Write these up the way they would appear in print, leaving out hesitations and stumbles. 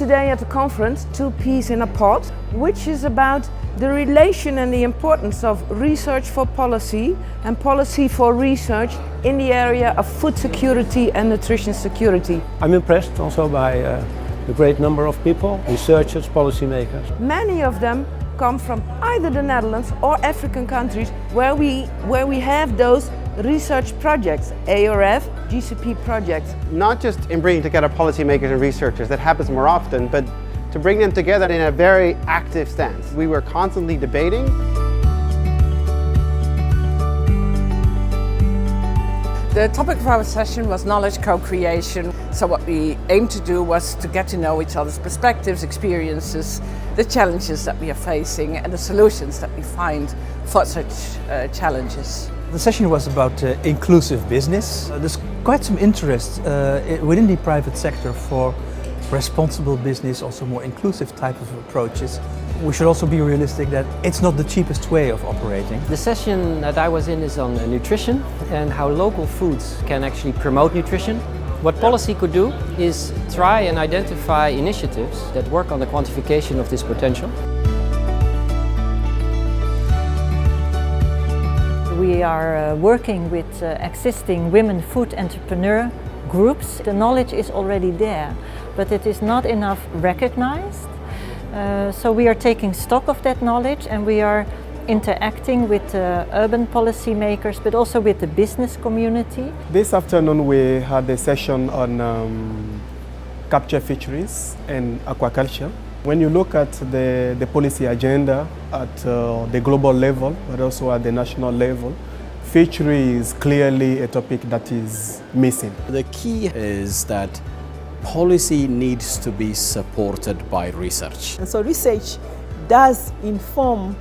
today at the conference Two Peas in a Pod, which is about the relation and the importance of research for policy and policy for research in the area of food security and nutrition security. I'm impressed also by the great number of people, researchers, policymakers. Many of them come from either the Netherlands or African countries where we have those research projects, ARF, GCP projects. Not just in bringing together policymakers and researchers, that happens more often, but to bring them together in a very active stance. We were constantly debating. The topic of our session was knowledge co-creation. So what we aimed to do was to get to know each other's perspectives, experiences, the challenges that we are facing and the solutions that we find for such challenges. The session was about inclusive business. There's quite some interest within the private sector for responsible business, also more inclusive type of approaches. We should also be realistic that it's not the cheapest way of operating. The session that I was in is on nutrition and how local foods can actually promote nutrition. What policy could do is try and identify initiatives that work on the quantification of this potential. We are working with existing women food entrepreneur groups. The knowledge is already there, but it is not enough recognized. So we are taking stock of that knowledge and we are interacting with urban policymakers, but also with the business community. This afternoon we had a session on capture fisheries and aquaculture. When you look at the policy agenda at the global level, but also at the national level, fishery is clearly a topic that is missing. The key is that policy needs to be supported by research. And so research does inform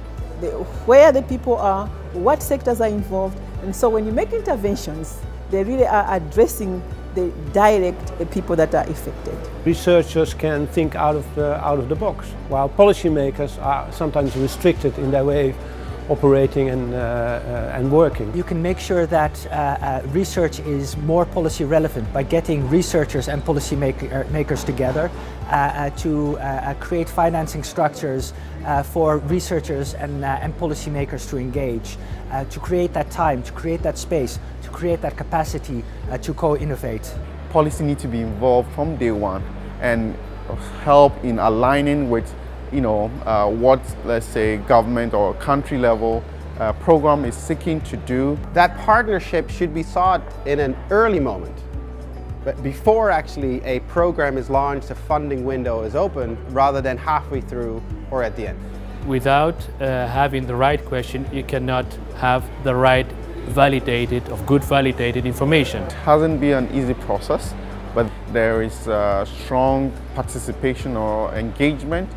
where the people are, what sectors are involved, and so when you make interventions, they really are addressing the direct people that are affected. Researchers can think out of the box, while policymakers are sometimes restricted in their way of operating and working. You can make sure that research is more policy relevant by getting researchers and policy makers together to create financing structures for researchers and policymakers to engage, to create that time, to create that space, to create that capacity to co-innovate. Policy needs to be involved from day one and help in aligning with what, let's say, government or country level program is seeking to do. That partnership should be sought in an early moment, but before actually a program is launched, a funding window is opened, rather than halfway through or at the end. Without having the right question, you cannot have the right good validated information. It hasn't been an easy process, but there is strong participation or engagement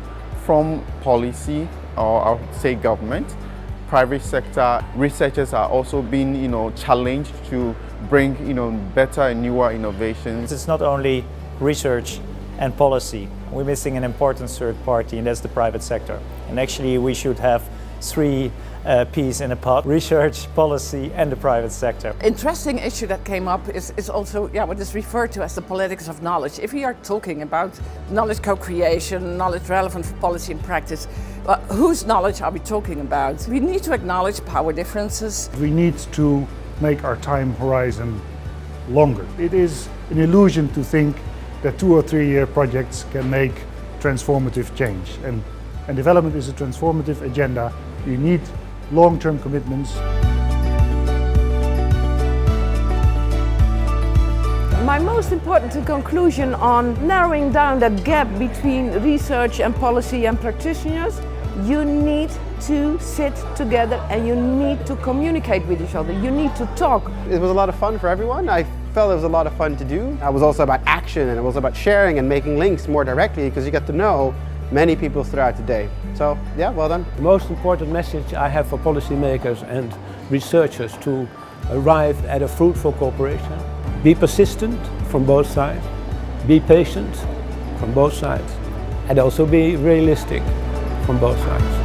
from policy, or I would say government. Private sector researchers are also being challenged to bring better and newer innovations. It's not only research and policy. We're missing an important third party, and that's the private sector. And actually we should have three peas in a pod: research, policy and the private sector. Interesting issue that came up is also what is referred to as the politics of knowledge. If we are talking about knowledge co-creation, knowledge relevant for policy and practice, whose knowledge are we talking about? We need to acknowledge power differences. We need to make our time horizon longer. It is an illusion to think that 2 or 3 year projects can make transformative change. And development is a transformative agenda. You need long-term commitments. My most important conclusion on narrowing down that gap between research and policy and practitioners: you need to sit together and you need to communicate with each other. You need to talk. It was a lot of fun for everyone. I felt it was a lot of fun to do. It was also about action, and it was about sharing and making links more directly, because you get to know many people throughout the day. So yeah, well done. The most important message I have for policymakers and researchers to arrive at a fruitful cooperation: be persistent from both sides, be patient from both sides, and also be realistic from both sides.